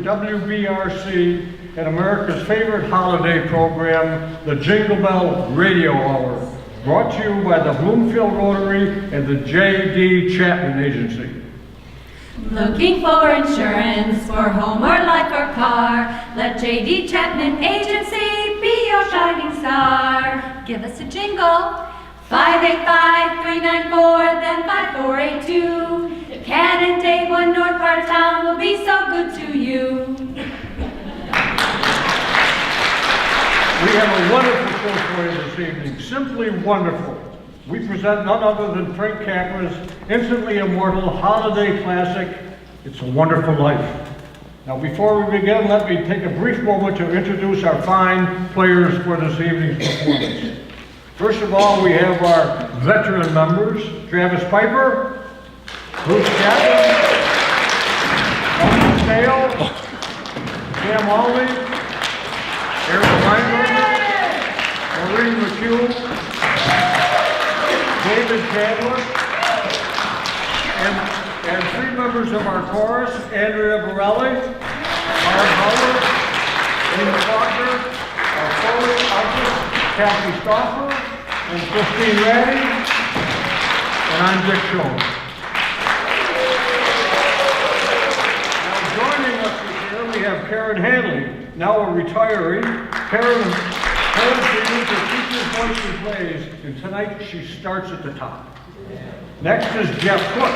WBRC and America's favorite holiday program, the Jingle Bell Radio Hour, brought to you by the Bloomfield Rotary and the J.D. Chapman Agency. Looking for insurance for home or life or car? Let J.D. Chapman Agency be your shining star. Give us a jingle. 585-394, then 5482. Cannon, one north part of town will be so good to you. We have a wonderful show for you this evening, simply wonderful. We present none other than Frank Capra's instantly immortal holiday classic, It's a Wonderful Life. Now before we begin, let me take a brief moment to introduce our fine players for this evening's performance. First of all, we have our veteran members, Travis Piper, Bruce Chapman, Elton Sale, Sam Alney, Eric Weinberger, Maureen McHugh, David Chandler, and three members of our chorus, Andrea Borelli, Barb Howard, Amy Faulkner, our Foley artist, Kathy Stauffer, and Christine Raddy, and I'm Dick Schoen. Now joining us this year we have Karen Hanley, now a retiree. Karen used her teacher's voice and plays, and tonight she starts at the top. Next is Jeff Cook.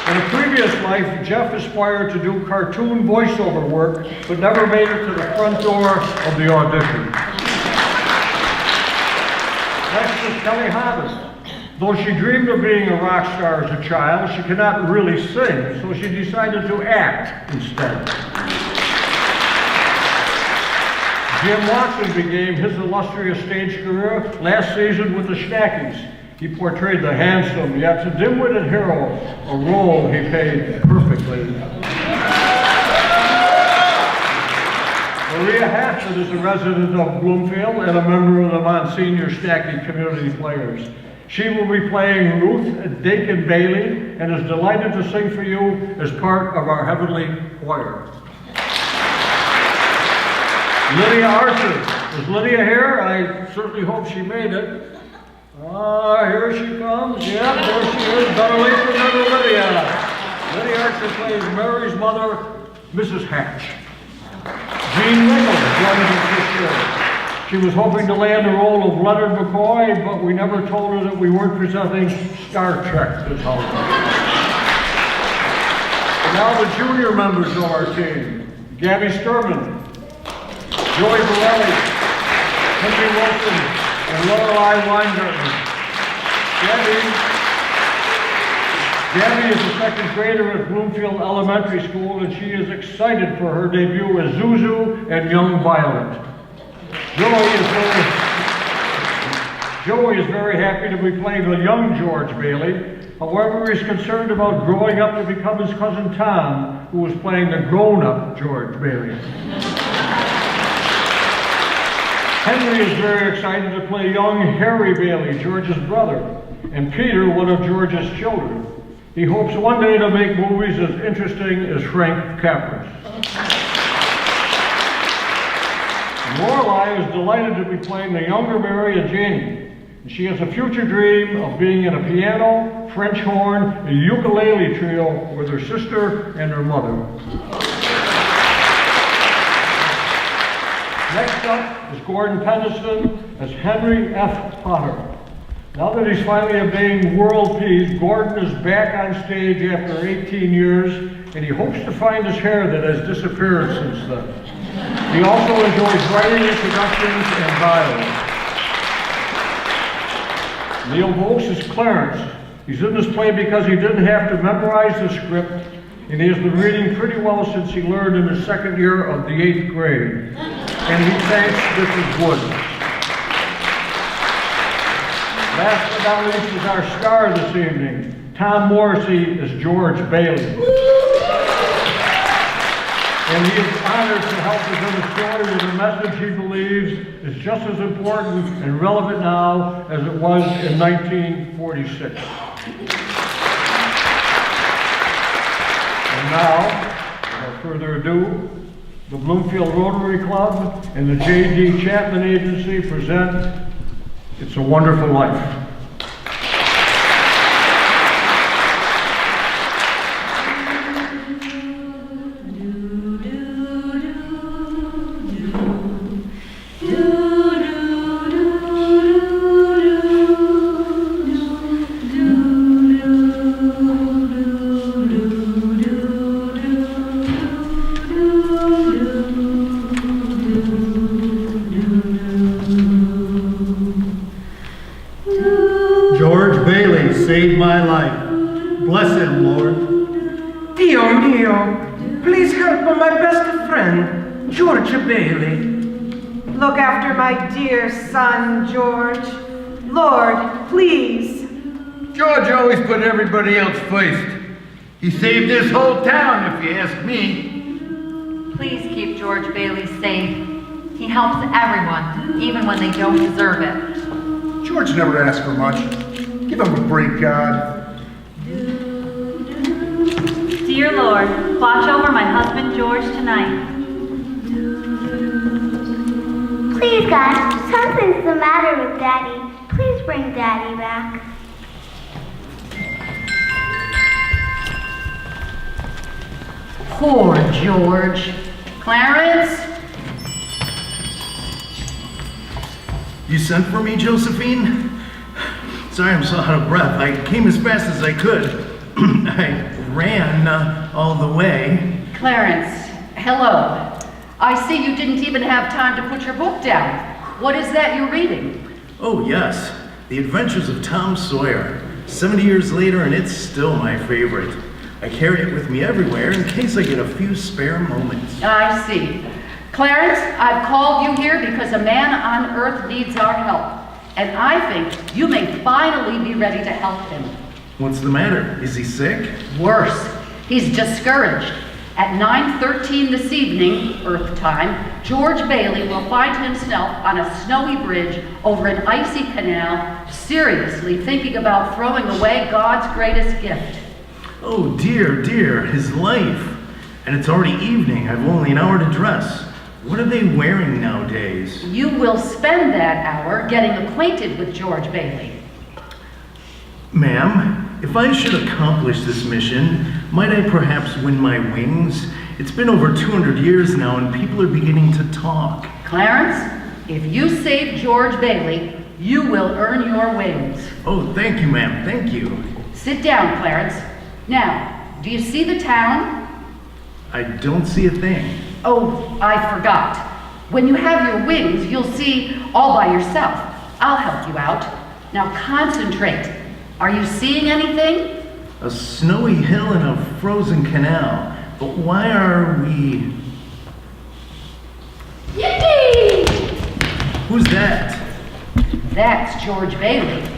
In a previous life, Jeff aspired to do cartoon voiceover work, but never made it to the front door of the audition. Next is Kelly Hobbs. Though she dreamed of being a rock star as a child, she cannot really sing, so she decided to act instead. Jim Watson began his illustrious stage career last season with the Schnackies. He portrayed the handsome yet dim-witted hero, a role he played perfectly. Maria Hatchett is a resident of Bloomfield and a member of the Monsignor Stacky Community Players. She will be playing Ruth Dakin Bailey and is delighted to sing for you as part of our Heavenly Choir. Lydia Archer. Is Lydia here? I certainly hope she made it. Here she comes. Yep, there she is. Better late than never, Lydia. Lydia Archer plays Mary's mother, Mrs. Hatch. Jean Nichols joined us this year. She was hoping to land the role of Leonard McCoy, but we never told her that we weren't presenting Star Trek this holiday. And now the junior members of our team. Gabby Sturman, Joy Borelli, Henry Wilson, and Lorelei Weingarten. Gabby is a second grader at Bloomfield Elementary School, and she is excited for her debut as Zuzu and Young Violet. Joey is very happy to be playing the young George Bailey. However, he's concerned about growing up to become his cousin Tom, who is playing the grown-up George Bailey. Henry is very excited to play young Harry Bailey, George's brother, and Peter, one of George's children. He hopes one day to make movies as interesting as Frank Capra's. Lorelei is delighted to be playing the younger Mary and Janie. She has a future dream of being in a piano, French horn, and ukulele trio with her sister and her mother. Next up is Gordon Pendleton as Henry F. Potter. Now that he's finally obtained world peace, Gordon is back on stage after 18 years, and he hopes to find his hair that has disappeared since then. He also enjoys writing introductions and bios. Neil Volks is Clarence. He's in this play because he didn't have to memorize the script, and he has been reading pretty well since he learned in his second year of the 8th grade. And he thanks Mrs. Wood. Last but not least is our star this evening. Tom Morrissey is George Bailey. And he is honored to help us in a story with a message he believes is just as important and relevant now as it was in 1946. And now, without further ado, the Bloomfield Rotary Club, and the J.D. Chapman Agency present It's a Wonderful Life. Saved my life. Bless him, Lord. Dio mio, please help my best friend, George Bailey. Look after my dear son, George. Lord, please. George always put everybody else first. He saved this whole town, if you ask me. Please keep George Bailey safe. He helps everyone, even when they don't deserve it. George never asked for much. Give him a break, God. Dear Lord, watch over my husband George tonight. Please, God, something's the matter with Daddy. Please bring Daddy back. Poor George. Clarence? You sent for me, Josephine? Sorry, I'm so out of breath. I came as fast as I could. I ran all the way. Clarence, hello. I see you didn't even have time to put your book down. What is that you're reading? Oh, yes. The Adventures of Tom Sawyer. 70 years later, and it's still my favorite. I carry it with me everywhere in case I get a few spare moments. I see. Clarence, I've called you here because a man on earth needs our help. And I think you may finally be ready to help him. What's the matter? Is he sick? Worse, he's discouraged. At 9:13 this evening, Earth time, George Bailey will find himself on a snowy bridge over an icy canal, seriously thinking about throwing away God's greatest gift. Oh dear, dear, his life. And it's already evening. I've only an hour to dress. What are they wearing nowadays? You will spend that hour getting acquainted with George Bailey. Ma'am, if I should accomplish this mission, might I perhaps win my wings? It's been over 200 years now and people are beginning to talk. Clarence, if you save George Bailey, you will earn your wings. Oh, thank you, ma'am, thank you. Sit down, Clarence. Now, do you see the town? I don't see a thing. Oh, I forgot. When you have your wings, you'll see all by yourself. I'll help you out. Now concentrate. Are you seeing anything? A snowy hill and a frozen canal. But why are we... Yippee! Who's that? That's George Bailey.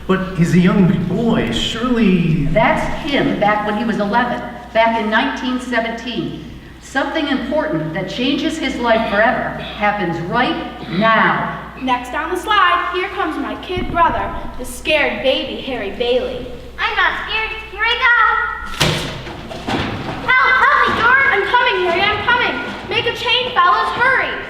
But he's a young boy, surely... That's him back when he was 11, back in 1917. Something important that changes his life forever happens right now. Next on the slide, here comes my kid brother, the scared baby Harry Bailey. I'm not scared. Here I go. Help me, George. I'm coming, Harry, I'm coming. Make a chain, fellas, hurry.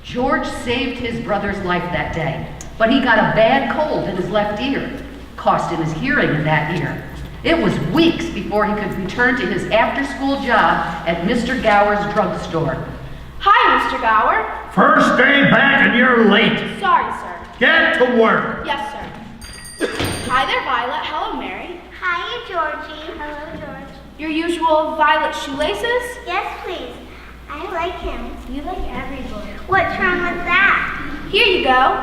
George saved his brother's life that day, but he got a bad cold in his left ear, cost him his hearing in that ear. It was weeks before he could return to his after-school job at Mr. Gower's drugstore. Hi, Mr. Gower. First day back and you're late. Sorry, sir. Get to work. Yes, sir. Hi there, Violet. Hello, Mary. Hi, Georgie. Hello, George. Your usual violet shoelaces? Yes, please. I like him. You like every boy. What's wrong with that? Here you go.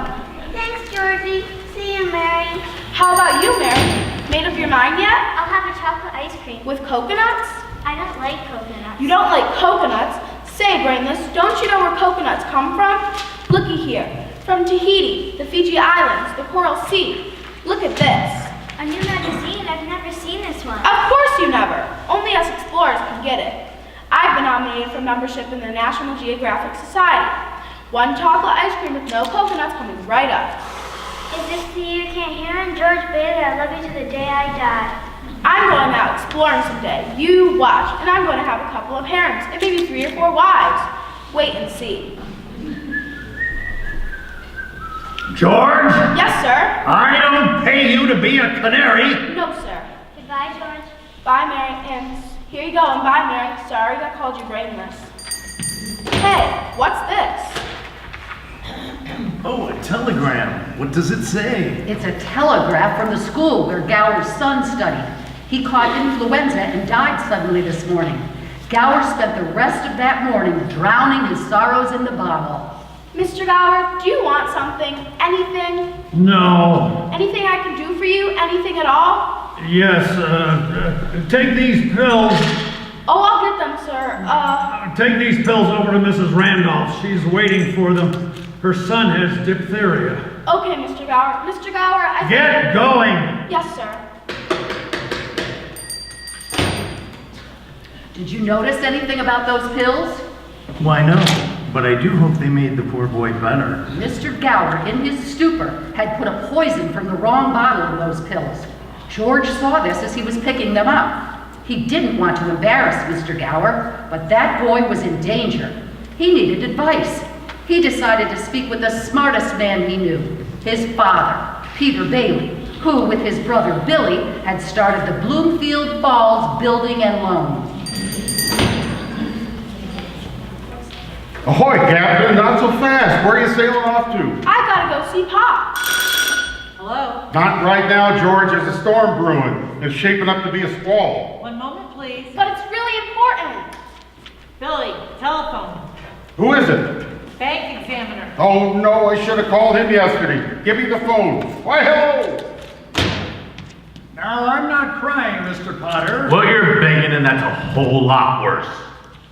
Thanks, Georgie. See you, Mary. How about you, Mary? Made up your mind yet? I'll have a chocolate ice cream. With coconuts? I don't like coconuts. You don't like coconuts? Say, Brainless, don't you know where coconuts come from? Looky here. From Tahiti, the Fiji Islands, the Coral Sea. Look at this. A new magazine? I've never seen this one. Of course you never. Only us explorers can get it. I've been nominated for membership in the National Geographic Society. One chocolate ice cream with no coconuts coming right up. Is this the year you can't hear him? George Bailey, I love you to the day I die. I'm going out exploring someday. You watch, and I'm going to have a couple of harems, and maybe 3 or 4 wives. Wait and see. George? Yes, sir. I don't pay you to be a canary. No, sir. Goodbye, George. Bye, Mary. And here you go, and bye, Mary. Sorry I called you brainless. Hey, what's this? Oh, a telegram. What does it say? It's a telegraph from the school where Gower's son studied. He caught influenza and died suddenly this morning. Gower spent the rest of that morning drowning his sorrows in the bottle. Mr. Gower, do you want something? Anything? No. Anything I can do for you? Anything at all? Yes, take these pills. Oh, I'll get them, sir. Take these pills over to Mrs. Randolph. She's waiting for them. Her son has diphtheria. Okay, Mr. Gower. Mr. Gower, I... Get going! Yes, sir. Did you notice anything about those pills? Why, no. But I do hope they made the poor boy better. Mr. Gower, in his stupor, had put a poison from the wrong bottle in those pills. George saw this as he was picking them up. He didn't want to embarrass Mr. Gower, but that boy was in danger. He needed advice. He decided to speak with the smartest man he knew, his father, Peter Bailey, who, with his brother Billy, had started the Bloomfield Falls Building and Loan. Ahoy, Captain, not so fast. Where are you sailing off to? I gotta go see Pop. Hello? Not right now, George. There's a storm brewing. It's shaping up to be a squall. One moment, please. But it's really important. Billy, telephone. Who is it? Bank examiner. Oh, no, I should have called him yesterday. Give me the phone. Why, hello! Now, I'm not crying, Mr. Potter. Well, you're begging, and that's a whole lot worse.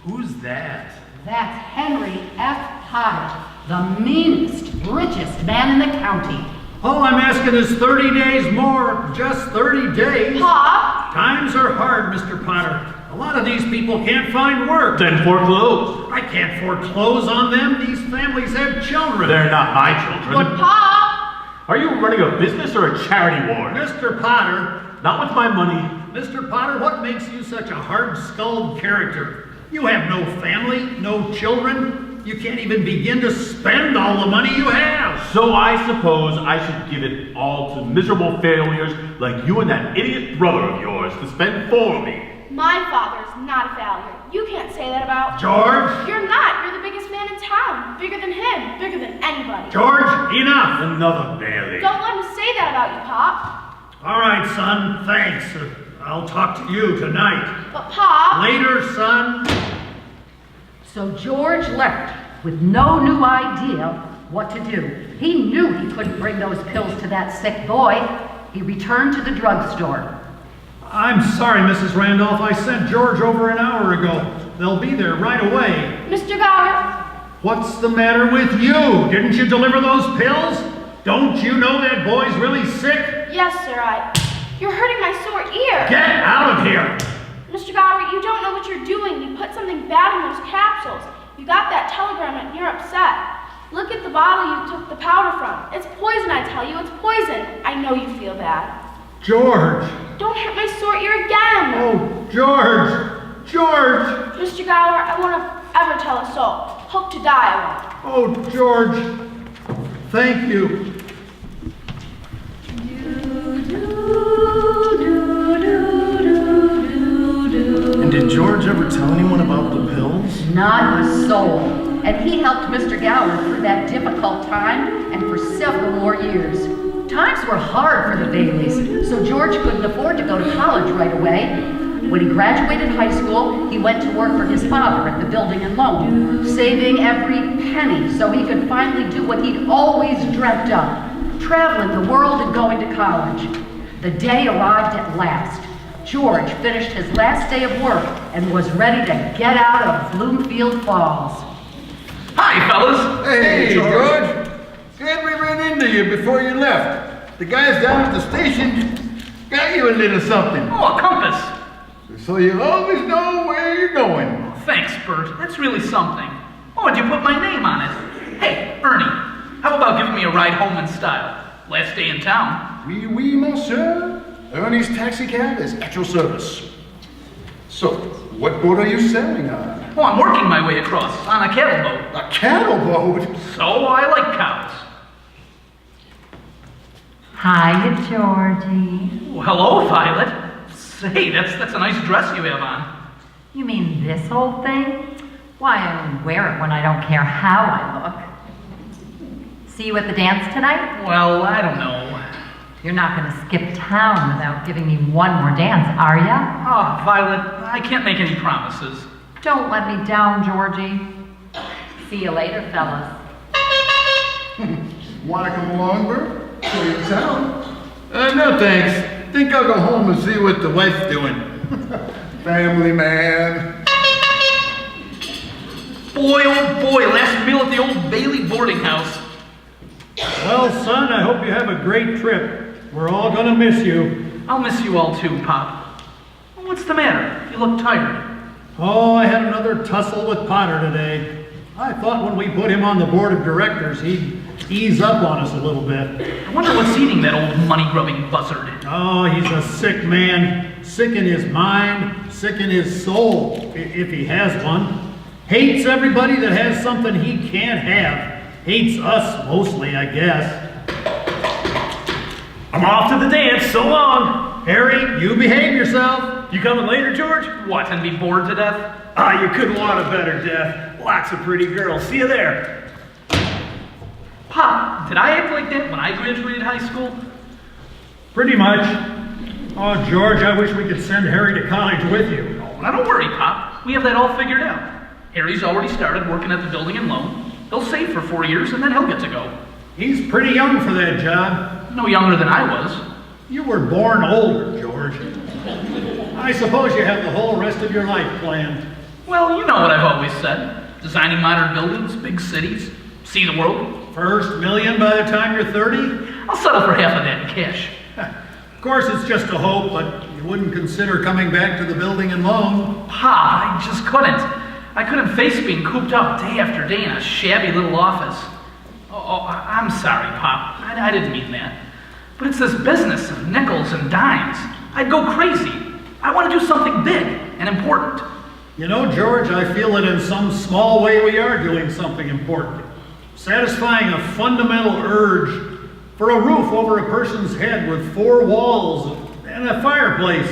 Who's that? That's Henry F. Potter, the meanest, richest man in the county. All I'm asking is 30 days more. Just 30 days. Pop? Times are hard, Mr. Potter. A lot of these people can't find work. Then foreclose. I can't foreclose on them. These families have children. They're not my children. But Pop? Are you running a business or a charity ward? Mr. Potter. Not with my money. Mr. Potter, what makes you such a hard-skulled character? You have no family, no children. You can't even begin to spend all the money you have. So I suppose I should give it all to miserable failures like you and that idiot brother of yours to spend for me. My father's not a failure. You can't say that about... George? You're not. You're the biggest man in town. Bigger than him. Bigger than anybody. George, enough. Another Bailey. Don't let him say that about you, Pop. All right, son, thanks. I'll talk to you tonight. But Pop... Later, son. So George left with no new idea what to do. He knew he couldn't bring those pills to that sick boy. He returned to the drugstore. I'm sorry, Mrs. Randolph. I sent George over an hour ago. They'll be there right away. Mr. Gower? What's the matter with you? Didn't you deliver those pills? Don't you know that boy's really sick? Yes, sir, You're hurting my sore ear. Get out of here! Mr. Gower, you don't know what you're doing. You put something bad in those capsules. You got that telegram and you're upset. Look at the bottle you took the powder from. It's poison, I tell you. It's poison. I know you feel bad. George! Don't hurt my sore ear again. Oh, George! George! Mr. Gower, I won't ever tell a soul. Hope to die, I won't. Oh, George! Thank you. And did George ever tell anyone about the pills? Not a soul. And he helped Mr. Gower through that difficult time and for several more years. Times were hard for the Baileys, so George couldn't afford to go to college right away. When he graduated high school, he went to work for his father at the Building and Loan, saving every penny so he could finally do what he'd always dreamt of, traveling the world and going to college. The day arrived at last. George finished his last day of work and was ready to get out of Bloomfield Falls. Hi, fellas. Hey, George. Glad we ran into you before you left. The guys down at the station got you a little something. Oh, a compass. So you'll always know where you're going. Thanks, Bert. That's really something. Oh, and you put my name on it. Hey, Ernie, how about giving me a ride home in style? Last day in town. Oui, oui, monsieur. Ernie's Taxi Cab is at your service. So, what boat are you sailing on? Oh, I'm working my way across on a cattle boat. A cattle boat? So I like cows. Hiya, Georgie. Oh, hello, Violet. Say, that's a nice dress you have on. You mean this whole thing? Why, I only wear it when I don't care how I look. See you at the dance tonight? Well, I don't know. You're not going to skip town without giving me one more dance, are ya? Oh, Violet, I can't make any promises. Don't let me down, Georgie. See you later, fellas. Want to come along, Bert? Show you town? No thanks. Think I'll go home and see what the wife's doing. Family man. Boy, oh boy, last meal at the old Bailey boarding house. Well, son, I hope you have a great trip. We're all gonna miss you. I'll miss you all too, Pop. What's the matter? You look tired. Oh, I had another tussle with Potter today. I thought when we put him on the board of directors, he'd ease up on us a little bit. I wonder what's eating that old money-grubbing buzzard. Oh, he's a sick man. Sick in his mind, sick in his soul, if he has one. Hates everybody that has something he can't have. Hates us mostly, I guess. I'm off to the dance, so long. Harry, you behave yourself. You coming later, George? What, and be bored to death? Ah, you couldn't want a better death. Lots of pretty girls. See you there. Pop, did I act like that when I graduated high school? Pretty much. Oh, George, I wish we could send Harry to college with you. Oh, now don't worry, Pop. We have that all figured out. Harry's already started working at the building and loan. He'll save for 4 years and then he'll get to go. He's pretty young for that job. No younger than I was. You were born older, George. I suppose you have the whole rest of your life planned. Well, you know what I've always said. Designing modern buildings, big cities, see the world. First million by the time you're 30? I'll settle for half of that in cash. Of course, it's just a hope, but you wouldn't consider coming back to the building and loan. Pa, I just couldn't. I couldn't face being cooped up day after day in a shabby little office. I'm sorry, Pop. I didn't mean that. But it's this business of nickels and dimes. I'd go crazy. I want to do something big and important. You know, George, I feel that in some small way we are doing something important. Satisfying a fundamental urge for a roof over a person's head with 4 walls and a fireplace.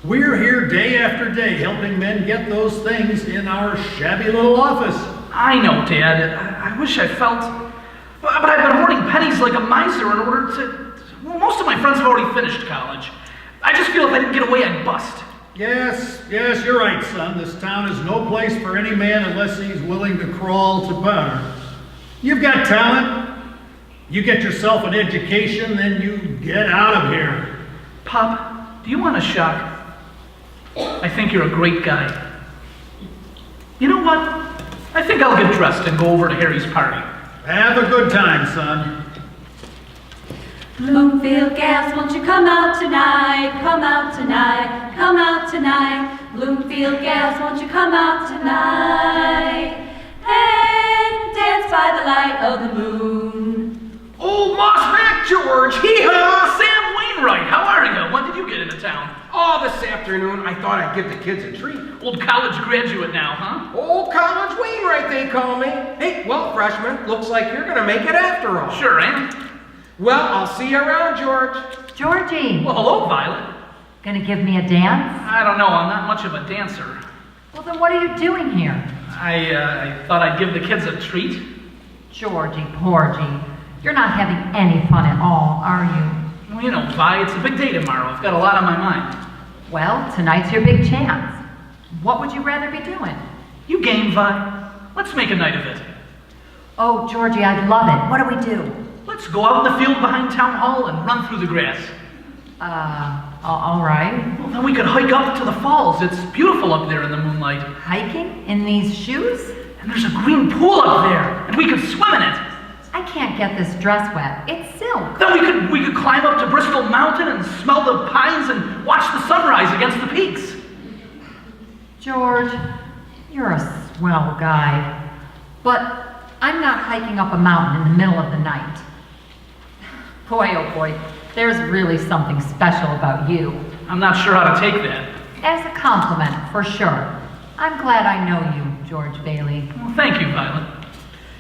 We're here day after day helping men get those things in our shabby little office. I know, Dad. I wish I felt... But I've been hoarding pennies like a miser in order to... Well, most of my friends have already finished college. I just feel if I didn't get away, I'd bust. Yes, you're right, son. This town is no place for any man unless he's willing to crawl to powder. You've got talent. You get yourself an education, then you get out of here. Pop, do you want a shock? I think you're a great guy. You know what? I think I'll get dressed and go over to Harry's party. Have a good time, son. Bloomfield Gas, won't you come out tonight? Come out tonight, come out tonight. Bloomfield Gas, won't you come out tonight? And dance by the light of the moon. Old Moss Mac, George! Hee-haw! Sam Wainwright, how are you? When did you get into town? Oh, this afternoon, I thought I'd give the kids a treat. Old college graduate now, huh? Old college Wainwright, they call me. Hey, well, freshman, looks like you're gonna make it after all. Sure am. Well, I'll see you around, George. Georgie. Well, hello, Violet. Gonna give me a dance? I don't know, I'm not much of a dancer. Well, then what are you doing here? I thought I'd give the kids a treat. Georgie, porgy. You're not having any fun at all, are you? Well, you know, Vi, it's a big day tomorrow. I've got a lot on my mind. Well, tonight's your big chance. What would you rather be doing? You game, Vi? Let's make a night of it. Oh, Georgie, I'd love it. What do we do? Let's go out in the field behind Town Hall and run through the grass. All right. Well, then we could hike up to the falls. It's beautiful up there in the moonlight. Hiking? In these shoes? And there's a green pool up there, and we could swim in it. I can't get this dress wet. It's silk. Then we could climb up to Bristol Mountain and smell the pines and watch the sunrise against the peaks. George, you're a swell guy. But I'm not hiking up a mountain in the middle of the night. Boy, oh boy, There's really something special about you. I'm not sure how to take that. As a compliment, for sure. I'm glad I know you, George Bailey. Well, thank you, Violet.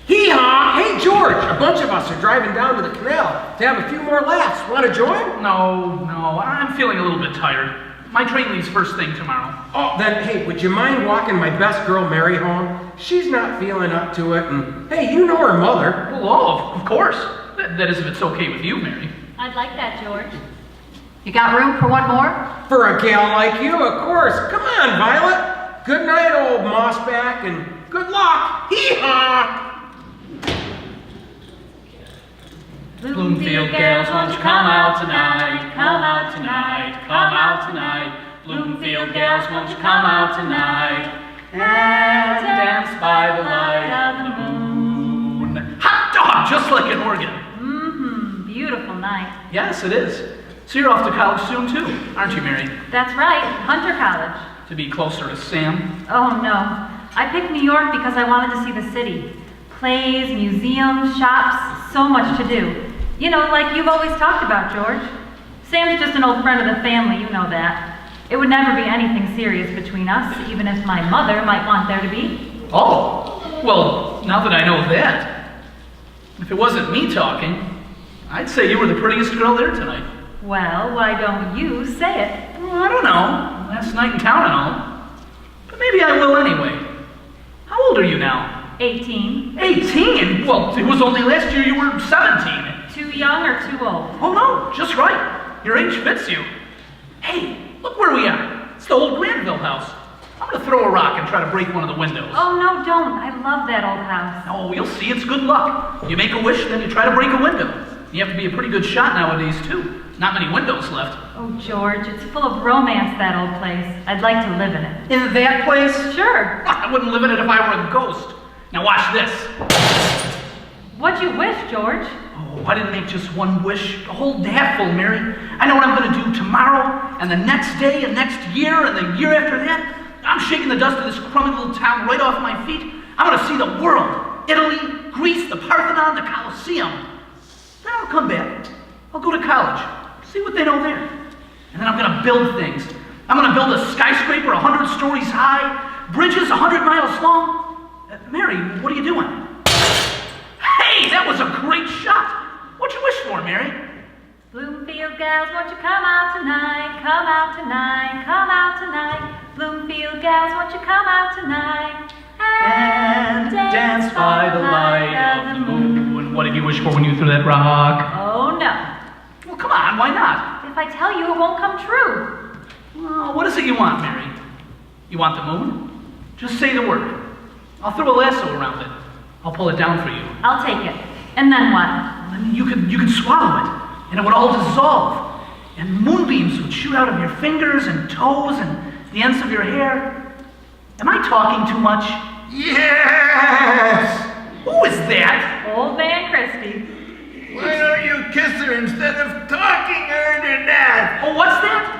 Hee-haw! Hey, George! A bunch of us are driving down to the canal to have a few more laughs. Want to join? No, I'm feeling a little bit tired. My train leaves first thing tomorrow. Oh, then, hey, would you mind walking my best girl, Mary, home? She's not feeling up to it, and, hey, you know her mother. Well, of course. That is if it's okay with you, Mary. I'd like that, George. You got room for one more? For a gal like you, of course. Come on, Violet. Good night, old mossback, and good luck. Hee-haw! Bloomfield gals, won't you come out tonight? Come out tonight, come out tonight. Bloomfield gals, won't you come out tonight? And dance by the light of the moon. Hot dog, just like an organ. Mm-hmm, beautiful night. Yes, it is. So you're off to college soon too, aren't you, Mary? That's right, Hunter College. To be closer to Sam? Oh no, I picked New York because I wanted to see the city. Plays, museums, shops, so much to do. You know, like you've always talked about, George. Sam's just an old friend of the family, you know that. It would never be anything serious between us, even if my mother might want there to be. Oh, well, now that I know that, if it wasn't me talking, I'd say you were the prettiest girl there tonight. Well, why don't you say it? Well, I don't know. Last night in town and all. But maybe I will anyway. How old are you now? 18. 18? Well, it was only last year you were 17. Too young or too old? Oh no, just right. Your age fits you. Hey, look where we are. It's the old Granville house. I'm gonna throw a rock and try to break one of the windows. Oh no, don't. I love that old house. Oh, you'll see, it's good luck. You make a wish, then you try to break a window. You have to be a pretty good shot nowadays, too. Not many windows left. Oh, George, it's full of romance, that old place. I'd like to live in it. In that place? Sure. I wouldn't live in it if I were a ghost. Now watch this. What'd you wish, George? Oh, I didn't make just one wish. A whole hatful, Mary. I know what I'm going to do tomorrow, and the next day, and next year, and the year after that. I'm shaking the dust of this crummy little town right off my feet. I'm going to see the world. Italy, Greece, the Parthenon, the Colosseum. Then I'll come back. I'll go to college. See what they know there. And then I'm going to build things. I'm going to build a skyscraper 100 stories high, bridges 100 miles long. Mary, what are you doing? Hey, that was a great shot. What'd you wish for, Mary? Bloomfield gals, won't you come out tonight? Come out tonight, come out tonight. Bloomfield gals, won't you come out tonight? And dance by the light of the moon. What did you wish for when you threw that rock? Oh, no. Well, come on, why not? If I tell you, it won't come true. Well, what is it you want, Mary? You want the moon? Just say the word. I'll throw a lasso around it. I'll pull it down for you. I'll take it. And then what? Then you could swallow it, and it would all dissolve. And moonbeams would shoot out of your fingers and toes and the ends of your hair. Am I talking too much? Yes! Who is that? Old Man Christie. Why don't you kiss her instead of talking her to death? Oh, what's that?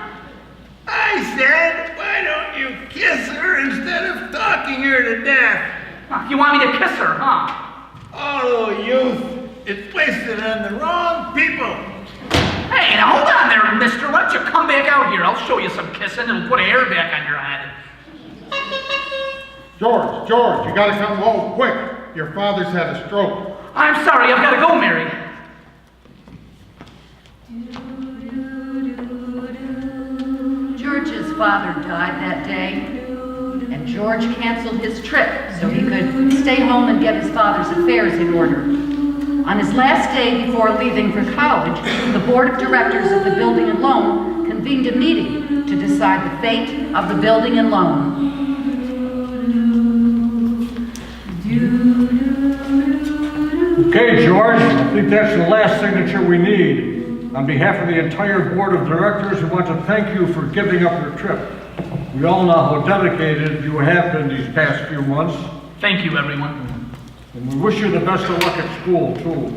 I said, why don't you kiss her instead of talking her to death? You want me to kiss her, huh? Oh, youth, it's wasted on the wrong people. Hey, now hold on there, mister. Why don't you come back out here? I'll show you some kissing and put a hair back on your head. George, you gotta come home, quick. Your father's had a stroke. I'm sorry, I've got to go, Mary. George's father died that day, and George canceled his trip so he could stay home and get his father's affairs in order. On his last day before leaving for college, the board of directors of the building and loan convened a meeting to decide the fate of the building and loan. Okay, George, I think that's the last signature we need. On behalf of the entire board of directors, we want to thank you for giving up your trip. We all know how dedicated you have been these past few months. Thank you, everyone. And we wish you the best of luck at school, too.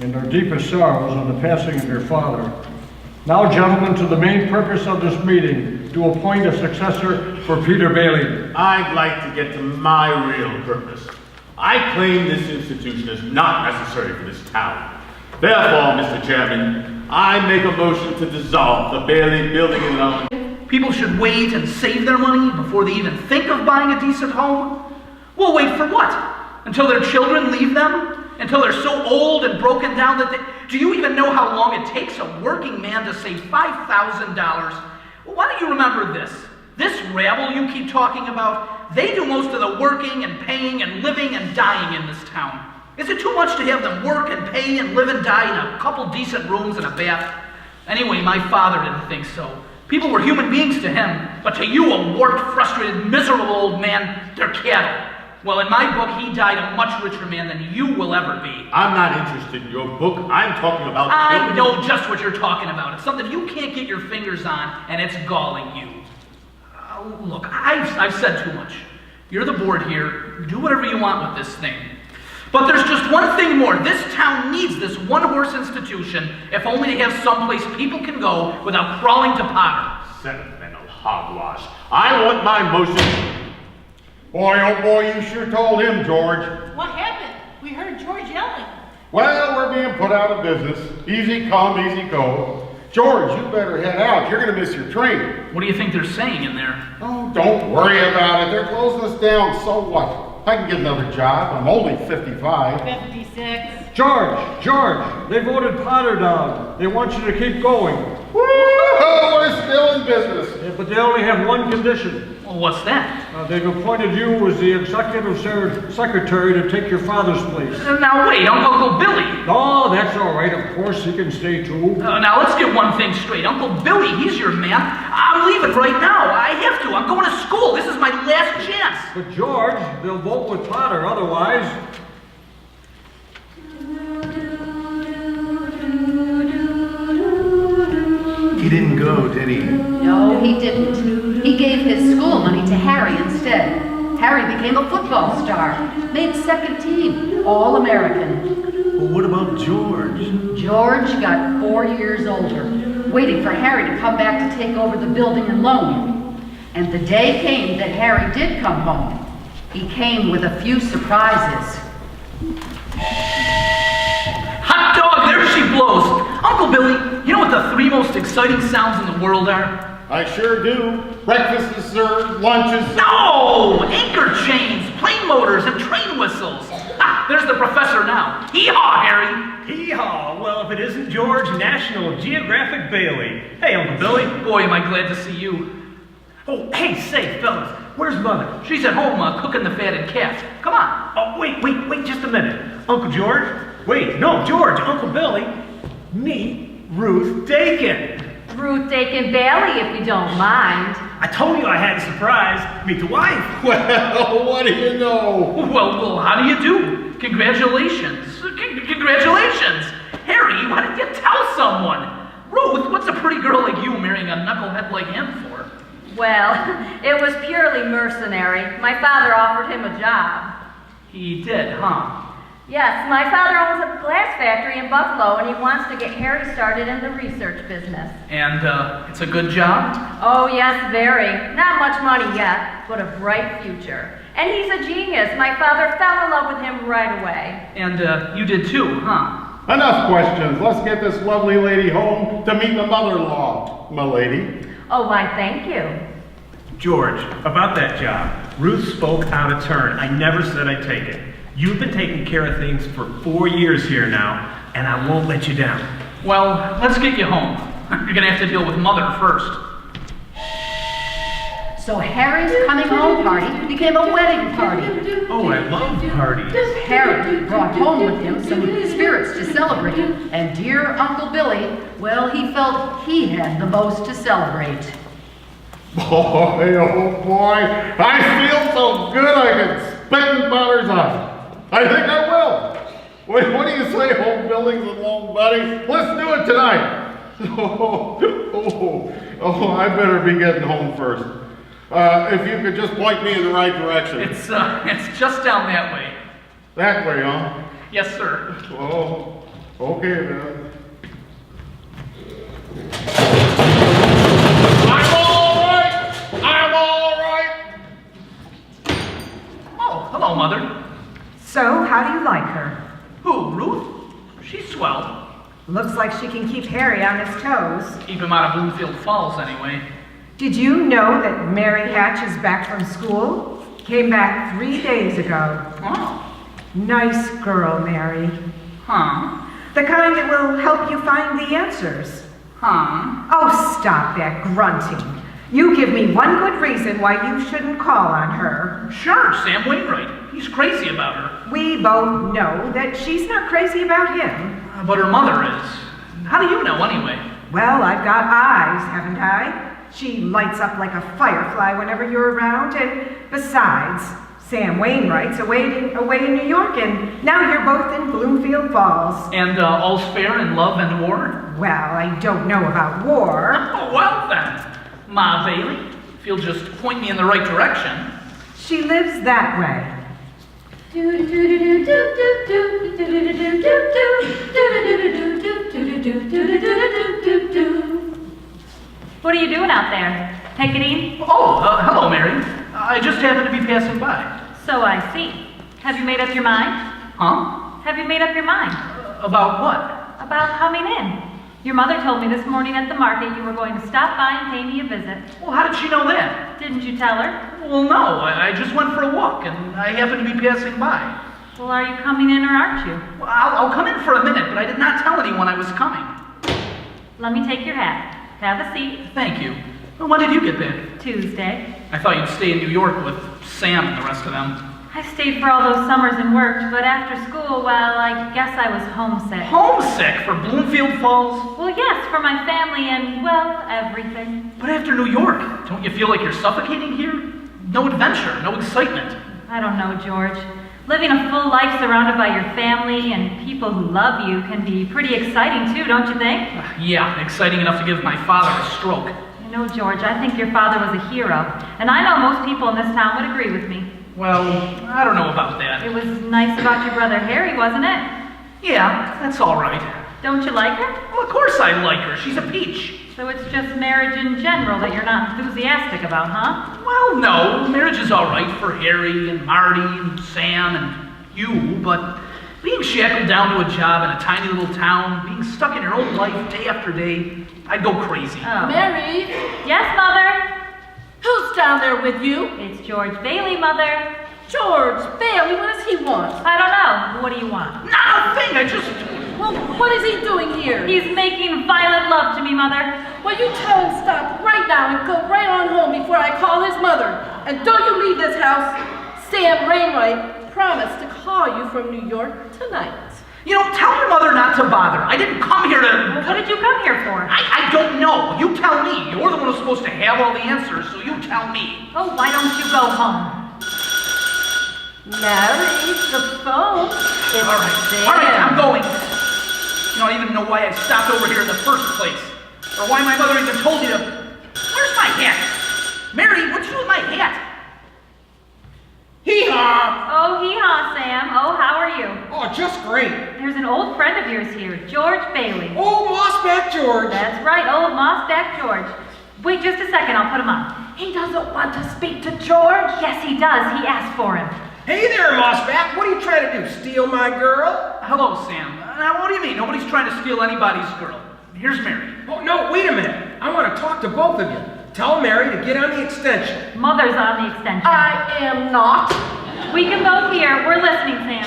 And our deepest sorrows on the passing of your father. Now, gentlemen, to the main purpose of this meeting, to appoint a successor for Peter Bailey. I'd like to get to my real purpose. I claim this institution is not necessary for this town. Therefore, Mr. Chairman, I make a motion to dissolve the Bailey Building and Loan. People should wait and save their money before they even think of buying a decent home? Well, wait for what? Until their children leave them? Until they're so old and broken down that they... Do you even know how long it takes a working man to save $5,000? Well, why don't you remember this? This rabble you keep talking about, they do most of the working and paying and living and dying in this town. Is it too much to have them work and pay and live and die in a couple decent rooms and a bath? Anyway, my father didn't think so. People were human beings to him, but to you, a warped, frustrated, miserable old man, they're cattle. Well, in my book, he died a much richer man than you will ever be. I'm not interested in your book. I'm talking about... I know just what you're talking about. It's something you can't get your fingers on, and it's galling you. Look, I've said too much. You're the board here. Do whatever you want with this thing. But there's just one thing more. This town needs this one-horse institution, if only to have someplace people can go without crawling to Potter. Sentimental hogwash. I want my motion... Boy, oh boy, you sure told him, George. What happened? We heard George yelling. Well, we're being put out of business. Easy come, easy go. George, you better head out. You're gonna miss your train. What do you think they're saying in there? Oh, don't worry about it. They're closing us down, so what? I can get another job. I'm only 55. 56. George, they voted Potter down. They want you to keep going. Woo! We're still in business. Yeah, but they only have one condition. Well, what's that? They've appointed you as the executive secretary to take your father's place. Now wait, Uncle Billy. Oh, that's all right. Of course, he can stay too. Now let's get one thing straight. Uncle Billy, he's your man. I'm leaving right now. I have to. I'm going to school. This is my last chance. But George, they'll vote with Potter otherwise. He didn't go, did he? No, he didn't. He gave his school money to Harry instead. Harry became a football star, made second team, All-American. Well, what about George? George got 4 years older, waiting for Harry to come back to take over the building and loan. And the day came that Harry did come home. He came with a few surprises. Hot dog, there she blows. Uncle Billy, you know what the 3 most exciting sounds in the world are? I sure do. Breakfast is served, lunch is served. No! Anchor chains, plane motors, and train whistles. Ha! There's the professor now. Hee-haw, Harry. Hee-haw. Well, if it isn't George, National Geographic Bailey. Hey, Uncle Billy. Boy, am I glad to see you. Oh, hey, say, fellas, where's Mother? She's at home cooking the fatted calf. Come on. Oh, wait just a minute. Uncle George? Wait, no, George, Uncle Billy. Meet Ruth Dakin. Ruth Dakin Bailey, if you don't mind. I told you I had a surprise. Meet the wife. Well, what do you know? Well, how do you do? Congratulations. Congratulations. Harry, why didn't you tell someone? Ruth, what's a pretty girl like you marrying a knucklehead like him for? Well, it was purely mercenary. My father offered him a job. He did, huh? Yes, my father owns a glass factory in Buffalo, and he wants to get Harry started in the research business. And it's a good job? Oh, yes, very. Not much money yet, but a bright future. And he's a genius. My father fell in love with him right away. And you did too, huh? Enough questions. Let's get this lovely lady home to meet the mother-in-law, my lady. Oh, why, thank you. George, about that job. Ruth spoke out of turn. I never said I'd take it. You've been taking care of things for 4 years here now, and I won't let you down. Well, let's get you home. You're gonna have to deal with Mother first. So Harry's coming home party became a wedding party. Oh, I love parties. Harry brought home with him some spirits to celebrate, and dear Uncle Billy, well, he felt he had the most to celebrate. Boy, oh boy, I feel so good I can spit in Potter's eye. I think I will. Wait, what do you say, home buildings and long buddy? Let's do it tonight. I better be getting home first. If you could just point me in the right direction. It's just down that way. That way, huh? Yes, sir. Oh, okay then. I'm all right. Oh, hello, Mother. So, how do you like her? Who, Ruth? She's swell. Looks like she can keep Harry on his toes. Keep him out of Bloomfield Falls, anyway. Did you know that Mary Hatch is back from school? Came back 3 days ago. Oh. Nice girl, Mary. Huh? The kind that will help you find the answers. Huh? Oh, stop that grunting. You give me one good reason why you shouldn't call on her. Sure, Sam Wainwright. He's crazy about her. We both know that she's not crazy about him. But her mother is. How do you know, anyway? Well, I've got eyes, haven't I? She lights up like a firefly whenever you're around, and besides, Sam Wainwright's away in New York, and now you're both in Bloomfield Falls. And all's fair in love and war? Well, I don't know about war. Oh, well then. Ma Bailey, if you'll just point me in the right direction. She lives that way. What are you doing out there? Picketing? Oh, hello, Mary. I just happened to be passing by. So I see. Have you made up your mind? Huh? Have you made up your mind? About what? About coming in. Your mother told me this morning at the market you were going to stop by and pay me a visit. Well, how did she know that? Didn't you tell her? Well, no. I just went for a walk, and I happened to be passing by. Well, are you coming in or aren't you? Well, I'll come in for a minute, but I did not tell anyone I was coming. Let me take your hat. Have a seat. Thank you. Well, when did you get back? Tuesday. I thought you'd stay in New York with Sam and the rest of them. I stayed for all those summers and worked, but after school, well, I guess I was homesick. Homesick for Bloomfield Falls? Well, yes, for my family and, well, everything. But after New York, don't you feel like you're suffocating here? No adventure, no excitement. I don't know, George. Living a full life surrounded by your family and people who love you can be pretty exciting too, don't you think? Yeah, exciting enough to give my father a stroke. You know, George, I think your father was a hero, and I know most people in this town would agree with me. Well, I don't know about that. It was nice about your brother Harry, wasn't it? Yeah, that's all right. Don't you like her? Well, of course I like her. She's a peach. So it's just marriage in general that you're not enthusiastic about, huh? Well, no. Marriage is all right for Harry and Marty and Sam and you, but being shackled down to a job in a tiny little town, being stuck in your old life day after day, I'd go crazy. Oh. Mary? Yes, Mother? Who's down there with you? It's George Bailey, Mother. George Bailey, what does he want? I don't know. What do you want? Not a thing, I just... Well, what is he doing here? He's making violent love to me, Mother. Well, you tell him stop right now and go right on home before I call his mother. And don't you leave this house. Sam Wainwright promised to call you from New York tonight. You know, tell your mother not to bother. I didn't come here to... Well, what did you come here for? I don't know. You tell me. You're the one who's supposed to have all the answers, so you tell me. Oh, why don't you go home? Mary, the phone. It's All right, I'm going. You don't even know why I stopped over here in the first place. Or why my mother even told me to... Where's my hat? Mary, what's wrong with my hat? Hee-haw! Oh, hee-haw, Sam. Oh, how are you? Oh, just great. There's an old friend of yours here, George Bailey. Oh, Mossback George. That's right, old Mossback George. Wait just a second, I'll put him on. He doesn't want to speak to George. Yes, he does. He asked for him. Hey there, Mossback. What are you trying to do, steal my girl? Hello, Sam. Now, what do you mean? Nobody's trying to steal anybody's girl. Here's Mary. Oh, no, wait a minute. I want to talk to both of you. Tell Mary to get on the extension. Mother's on the extension. I am not. We can both hear. We're listening, Sam.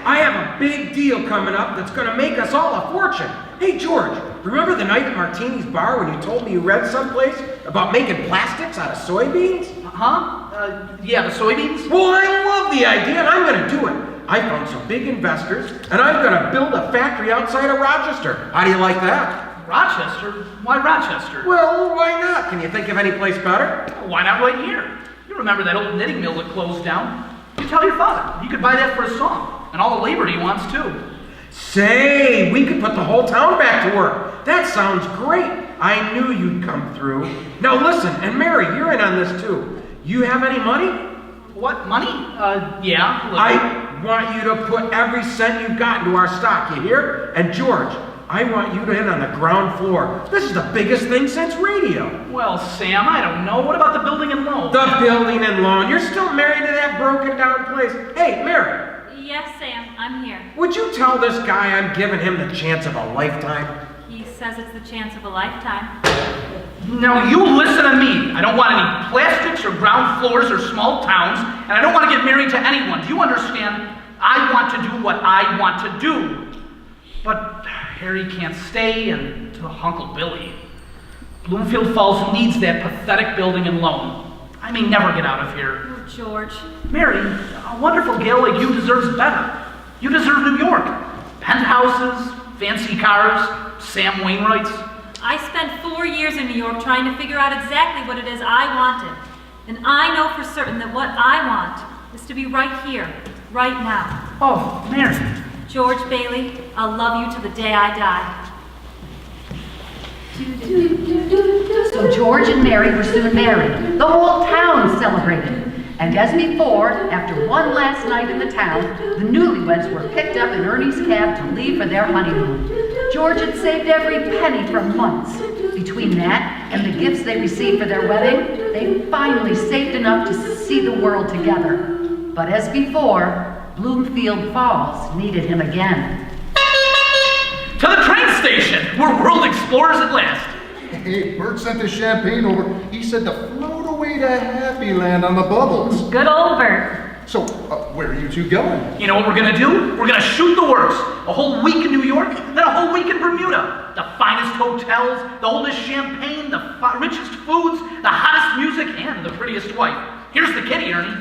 I have a big deal coming up that's going to make us all a fortune. Hey, George, remember the night at Martini's bar when you told me you read someplace about making plastics out of soybeans? Huh? Yeah, the soybeans? Well, I love the idea, and I'm going to do it. I found some big investors, and I'm going to build a factory outside of Rochester. How do you like that? Rochester? Why Rochester? Well, why not? Can you think of any place better? Why not right here? You remember that old knitting mill that closed down? You tell your father. He could buy that for a song. And all the labor he wants, too. Say, we could put the whole town back to work. That sounds great. I knew you'd come through. Now listen, and Mary, you're in on this too. You have any money? What, money? Yeah. I want you to put every cent you've got into our stock, you hear? And George, I want you to hit on the ground floor. This is the biggest thing since radio. Well, Sam, I don't know. What about the building and loan? The building and loan. You're still married to that broken down place. Hey, Mary. Yes, Yes, Sam, I'm here. Would you tell this guy I'm giving him the chance of a lifetime? He says it's the chance of a lifetime. Now you listen to me. I don't want any plastics or ground floors or small towns, and I don't want to get married to anyone. Do you understand? I want to do what I want to do. But Harry can't stay, and to Uncle Billy. Bloomfield Falls needs that pathetic building and loan. I may never get out of here. Oh, George. Mary, a wonderful gal like you deserves better. You deserve New York. Penthouses, fancy cars, Sam Wainwrights. I spent 4 years in New York trying to figure out exactly what it is I wanted. And I know for certain that what I want is to be right here, right now. Oh, Mary. George Bailey, I'll love you to the day I die. So George and Mary were soon married. The whole town celebrated. And as before, after one last night in the town, the newlyweds were picked up in Ernie's cab to leave for their honeymoon. George had saved every penny for months. Between that and the gifts they received for their wedding, they finally saved enough to see the world together. But as before, Bloomfield Falls needed him again. To the train station! We're world explorers at last. Hey, Bert sent the champagne over. He said to float away to Happy Land on the bubbles. Good old Bert. So, where are you two going? You know what we're gonna do? We're gonna shoot the works. A whole week in New York, then a whole week in Bermuda. The finest hotels, the oldest champagne, the richest foods, the hottest music, and the prettiest wife. Here's the kitty, Ernie.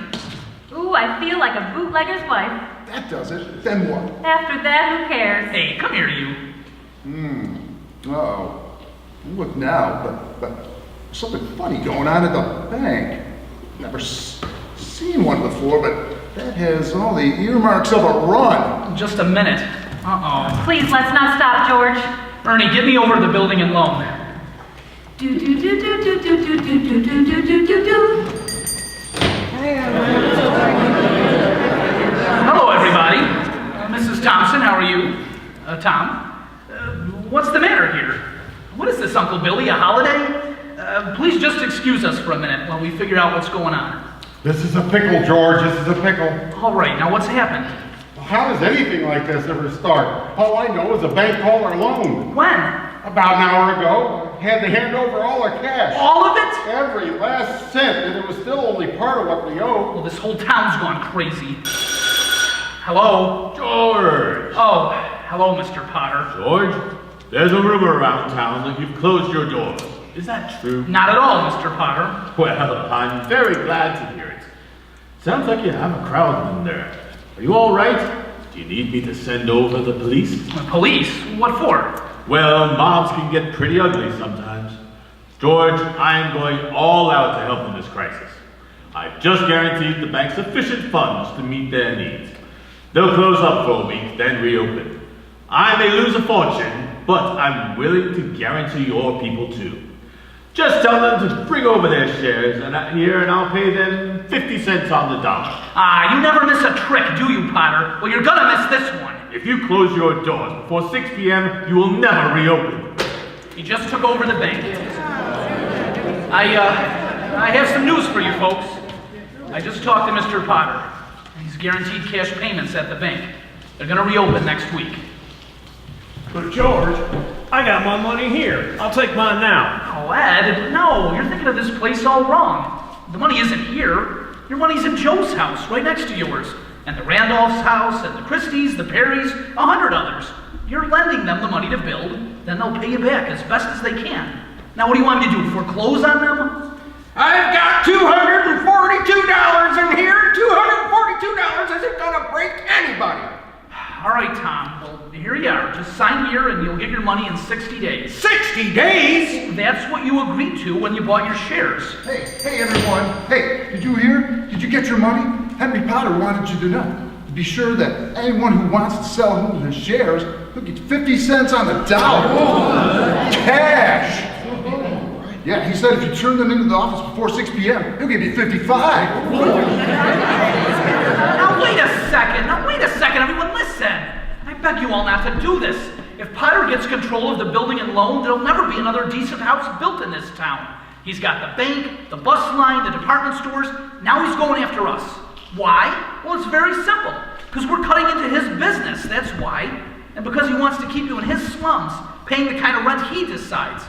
Ooh, I feel like a bootlegger's wife. That does it. Then what? After that, who cares? Hey, come here, you. Uh-oh. Look now, but something funny going on at the bank. Never seen one before, but that has all the earmarks of a run. Just a minute. Uh-oh. Please, let's not stop, George. Ernie, get me over to the building and loan. Hello, everybody. Mrs. Thompson, how are you? Tom? What's the matter here? What is this, Uncle Billy, a holiday? Please just excuse us for a minute while we figure out what's going on. This is a pickle, George. This is a pickle. All right, now what's happened? How does anything like this ever start? All I know is a bank called our loan. When? About an hour ago. Had to hand over all our cash. All of it? Every last cent, and it was still only part of what we owed. Well, this whole town's gone crazy. Hello? George! Oh, hello, Mr. Potter. George, there's a rumor around town that you've closed your doors. Is that true? Not at all, Mr. Potter. Well, I'm very glad to hear it. Sounds like you have a crowd in there. Are you all right? Do you need me to send over the police? The police? What for? Well, mobs can get pretty ugly sometimes. George, I am going all out to help in this crisis. I've just guaranteed the bank sufficient funds to meet their needs. They'll close up for a week, then reopen. I may lose a fortune, but I'm willing to guarantee your people too. Just tell them to bring over their shares and I'll pay them 50 cents on the dollar. Ah, you never miss a trick, do you, Potter? Well, you're gonna miss this one. If you close your doors before 6 p.m., you will never reopen. He just took over the bank. I have some news for you folks. I just talked to Mr. Potter. He's guaranteed cash payments at the bank. They're gonna reopen next week. But George, I got my money here. I'll take mine now. Oh, Ed, no, you're thinking of this place all wrong. The money isn't here. Your money's in Joe's house, right next to yours. And the Randolph's house, and the Christie's, the Perry's, 100 others. You're lending them the money to build, then they'll pay you back as best as they can. Now what do you want me to do, foreclose on them? I've got $242 in here. $242 isn't gonna break anybody. All right, Tom. Well, here you are. Just sign here and you'll get your money in 60 days. 60 days? That's what you agreed to when you bought your shares. Hey everyone. Hey, did you hear? Did you get your money? Henry Potter wanted you to know. Be sure that anyone who wants to sell him his shares, he'll get 50 cents on the dollar. Cash! Yeah, he said if you turn them into the office before 6 p.m., he'll give you 55. Now wait a second, everyone listen. I beg you all not to do this. If Potter gets control of the building and loan, there'll never be another decent house built in this town. He's got the bank, the bus line, the department stores. Now he's going after us. Why? Well, it's very simple. Because we're cutting into his business, that's why. And because he wants to keep you in his slums, paying the kind of rent he decides.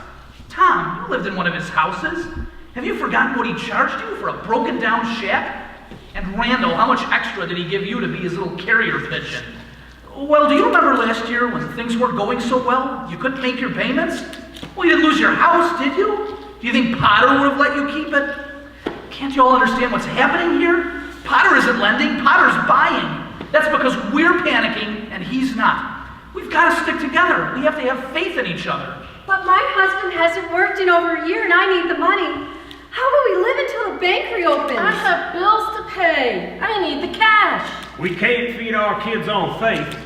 Tom, you lived in one of his houses. Have you forgotten what he charged you for a broken down shack? And Randall, how much extra did he give you to be his little carrier pigeon? Well, do you remember last year when things weren't going so well? You couldn't make your payments? Well, you didn't lose your house, did you? Do you think Potter would have let you keep it? Can't you all understand what's happening here? Potter isn't lending, Potter's buying. That's because we're panicking and he's not. We've got to stick together. We have to have faith in each other. But my husband hasn't worked in over a year and I need the money. How will we live until the bank reopens? I have bills to pay. I need the cash. We can't feed our kids on faith.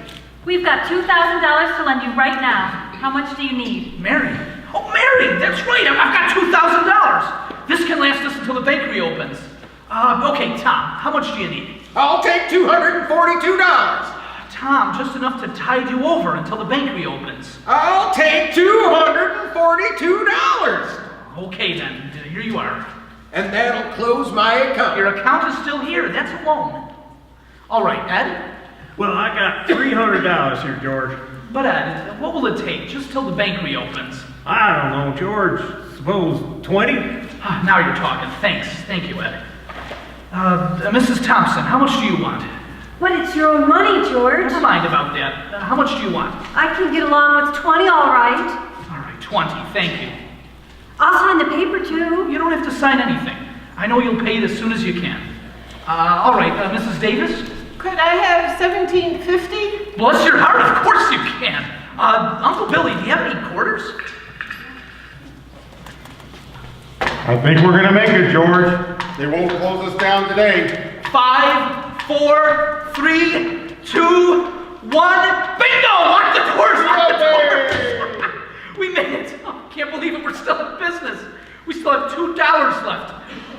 We've got $2,000 to lend you right now. How much do you need? Mary. Oh, Mary, that's right. I've got $2,000. This can last us until the bank reopens. Okay, Tom, how much do you need? I'll take $242. Tom, just enough to tide you over until the bank reopens. I'll take $242. Okay then, here you are. And that'll close my account. Your account is still here, that's a loan. All right, Ed? Well, I got $300 here, George. But Ed, what will it take just till the bank reopens? I don't know, George. Suppose 20? Now you're talking. Thanks. Thank you, Ed. Mrs. Thompson, how much do you want? But it's your own money, George. Never mind about that. How much do you want? I can get along with 20, all right. All right, 20. Thank you. I'll sign the paper, too. You don't have to sign anything. I know you'll pay it as soon as you can. All right, Mrs. Davis? Could I have $17.50? Bless your heart, of course you can. Uncle Billy, do you have any quarters? I think we're gonna make it, George. They won't close us down today. 5, 4, 3, 2, 1. Bingo! Lock the doors! Lock the doors! We made it. Oh, can't believe it. We're still in business. We still have $2 left.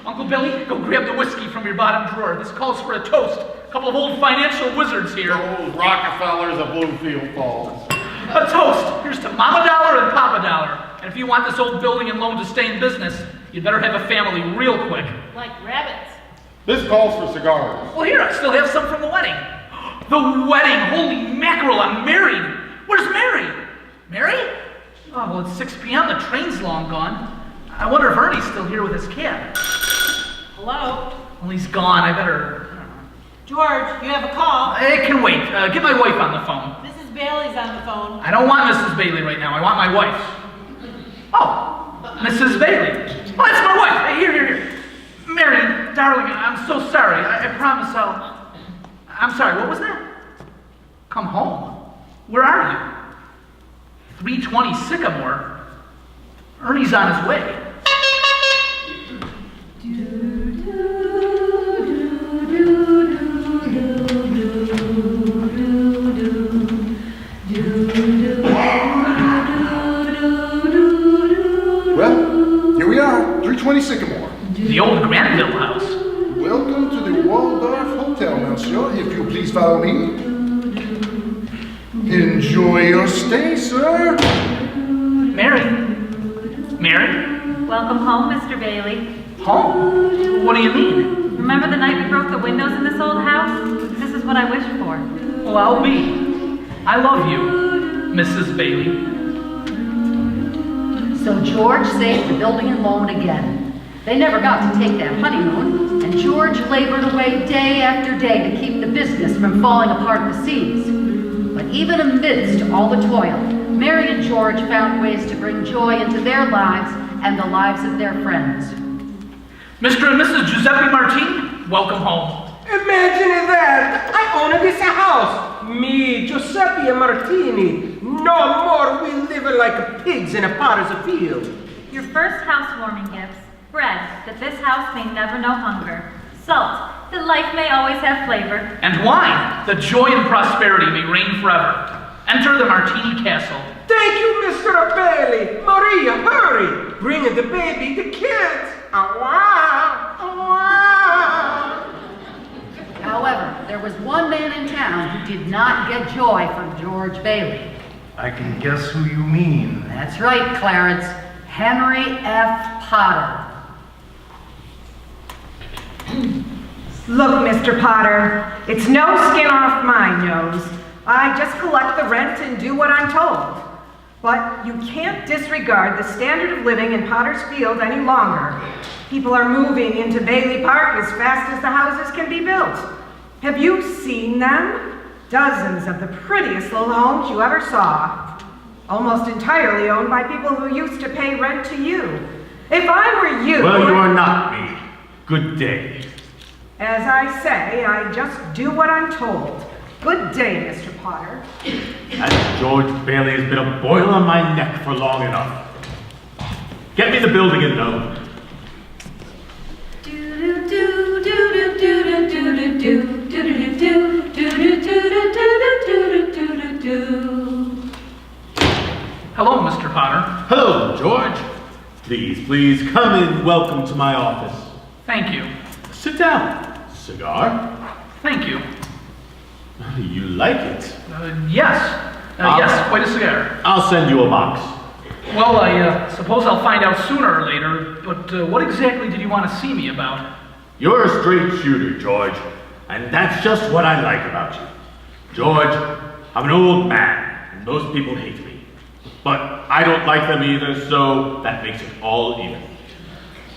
Uncle Billy, go grab the whiskey from your bottom drawer. This calls for a toast. A couple of old financial wizards here. The old Rockefellers of Bloomfield Falls. A toast. Here's to Mama Dollar and Papa Dollar. And if you want this old building and loan to stay in business, you'd better have a family real quick. Like rabbits. This calls for cigars. Well, here, I still have some from the wedding. The wedding! Holy mackerel, I'm married! Where's Mary? Mary? Oh, well, it's 6 p.m. The train's long gone. I wonder if Ernie's still here with his cab. Hello? Well, he's gone. I better... George, you have a call. It can wait. Get my wife on the phone. Mrs. Bailey's on the phone. I don't want Mrs. Bailey right now. I want my wife. Oh, Mrs. Bailey. Oh, that's my wife. Hey, here. Mary, darling, I'm so sorry. I promise I'm sorry, what was that? Come home? Where are you? 320 Sycamore? Ernie's on his way. Well, here we are, 320 Sycamore. The old Granville house. Welcome to the Waldorf Hotel, monsieur. If you please follow me. Enjoy your stay, sir. Mary? Welcome home, Mr. Bailey. Home? What do you mean? Remember the night we broke the windows in this old house? This is what I wished for. Well, I'll be. I love you, Mrs. Bailey. So George saved the building and loan again. They never got to take that honeymoon, and George labored away day after day to keep the business from falling apart at the seams. But even amidst all the toil, Mary and George found ways to bring joy into their lives and the lives of their friends. Mr. and Mrs. Giuseppe Martini, welcome home. Imagine that! I own this house! Me, Giuseppe and Martini. No more we living like pigs in a potter's field. Your first housewarming gifts. Bread, that this house may never know hunger. Salt, that life may always have flavor. And wine, that joy and prosperity may reign forever. Enter the Martini Castle. Thank you, Mr. Bailey. Maria, hurry! Bring the baby, the kids. However, there was one man in town who did not get joy from George Bailey. I can guess who you mean. That's right, Clarence. Henry F. Potter. Look, Mr. Potter, it's no skin off my nose. I just collect the rent and do what I'm told. But you can't disregard the standard of living in Potter's Field any longer. People are moving into Bailey Park as fast as the houses can be built. Have you seen them? Dozens of the prettiest little homes you ever saw. Almost entirely owned by people who used to pay rent to you. If I were you... Well, you are not me. Good day. As I say, I just do what I'm told. Good day, Mr. Potter. That George Bailey has been a boil on my neck for long enough. Get me the building and loan. Hello, Mr. Potter. Hello, George. Please come in. Welcome to my office. Thank you. Sit down. Cigar? Thank you. You like it? Yes. Yes, quite a cigar. I'll send you a box. Well, I suppose I'll find out sooner or later, but what exactly did you want to see me about? You're a straight shooter, George, and that's just what I like about you. George, I'm an old man, and most people hate me. But I don't like them either, so that makes it all even.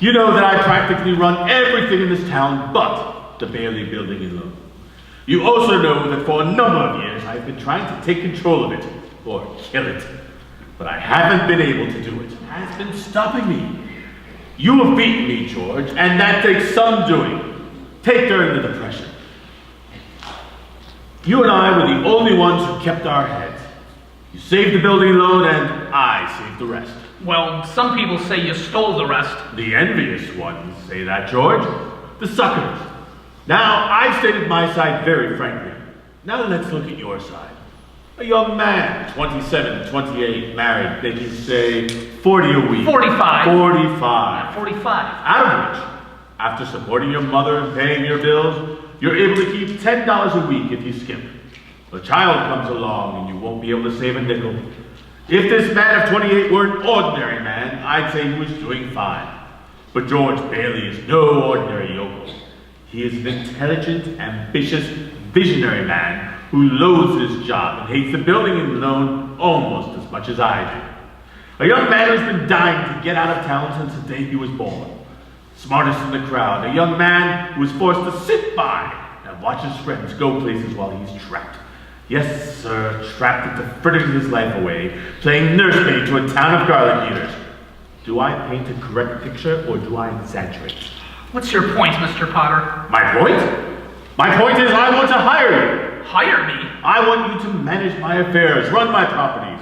You know that I practically run everything in this town but the Bailey Building alone. You also know that for a number of years I've been trying to take control of it, or kill it. But I haven't been able to do it. It has been stopping me. You have beaten me, George, and that takes some doing. Take during the Depression. You and I were the only ones who kept our heads. You saved the building loan, and I saved the rest. Well, some people say you stole the rest. The envious ones say that, George. The suckers. Now, I've stated my side very frankly. Now let's look at your side. A young man, 27, 28, married, making, say, 40 a week. 45. 45. 45. Out of which, after supporting your mother and paying your bills, you're able to keep $10 a week if you skip. A child comes along and you won't be able to save a nickel. If this man of 28 were an ordinary man, I'd say he was doing fine. But George Bailey is no ordinary yokel. He is an intelligent, ambitious, visionary man who loathes his job and hates the building and loan almost as much as I do. A young man who's been dying to get out of town since the day he was born. Smartest in the crowd, a young man who was forced to sit by and watch his friends go places while he's trapped. Yes, sir, trapped into frittering his life away, playing nursemaid to a town of garlic eaters. Do I paint a correct picture, or do I exaggerate? What's your point, Mr. Potter? My point? My point is I want to hire you. Hire me? I want you to manage my affairs, run my properties.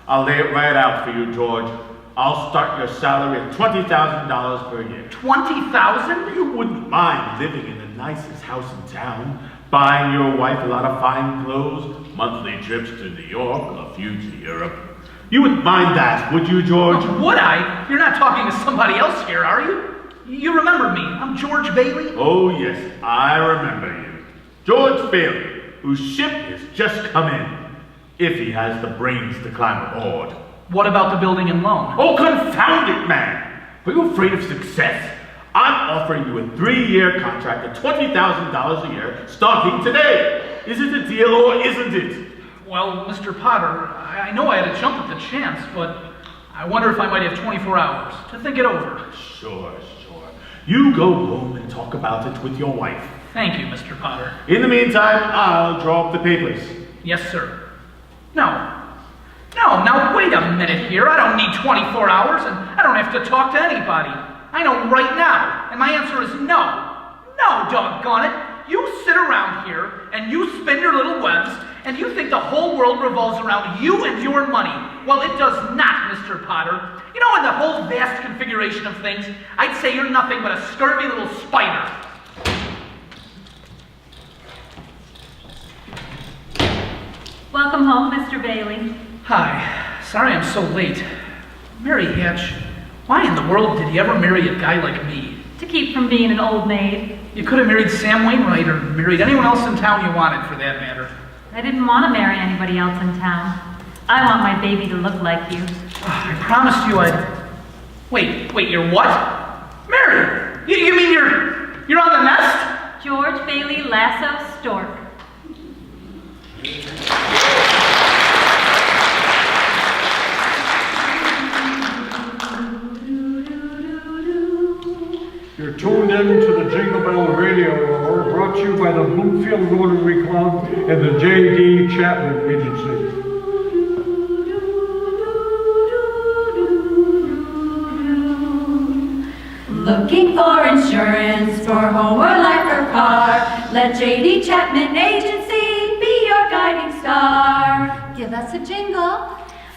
I'll lay it right out for you, George. I'll start your salary at $20,000 per year. $20,000? You wouldn't mind living in the nicest house in town, buying your wife a lot of fine clothes, monthly trips to New York, a few to Europe. You wouldn't mind that, would you, George? Would I? You're not talking to somebody else here, are you? You remember me. I'm George Bailey. Oh, yes, I remember you. George Bailey, whose ship has just come in, if he has the brains to climb aboard. What about the building and loan? Oh, confound it, man! Are you afraid of success? I'm offering you a 3-year contract at $20,000 a year, starting today. Is it a deal or isn't it? Well, Mr. Potter, I know I had a jump at the chance, but I wonder if I might have 24 hours to think it over. Sure. You go home and talk about it with your wife. Thank you, Mr. Potter. In the meantime, I'll draw up the papers. Yes, sir. No, now wait a minute here. I don't need 24 hours, and I don't have to talk to anybody. I know right now, and my answer is no. No, doggone it. You sit around here, and you spin your little webs, and you think the whole world revolves around you and your money. Well, it does not, Mr. Potter. You know, in the whole vast configuration of things, I'd say you're nothing but a scurvy little spider. Welcome home, Mr. Bailey. Hi. Sorry I'm so late. Mary Hatch, why in the world did you ever marry a guy like me? To keep from being an old maid. You could have married Sam Wainwright or married anyone else in town you wanted, for that matter. I didn't want to marry anybody else in town. I want my baby to look like you. I promised you I'd... Wait, you're what? Mary! You mean you're on the nest? George Bailey Lasso Stork. You're tuned in to the Jingle Bell Radio Hour, brought to you by the Bloomfield Rotary Club and the J.D. Chapman Agency. Looking for insurance for home or life or car? Let J.D. Chapman Agency be your guiding star. Give us a jingle.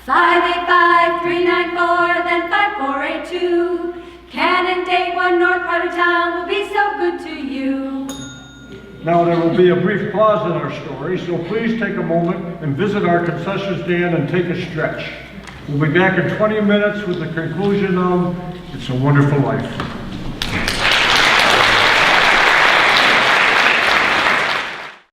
585-394, then 5482. Cannon, 1 North part of town will be so good to you. Now there will be a brief pause in our story, so please take a moment and visit our concession stand and take a stretch. We'll be back in 20 minutes with the conclusion of It's a Wonderful Life.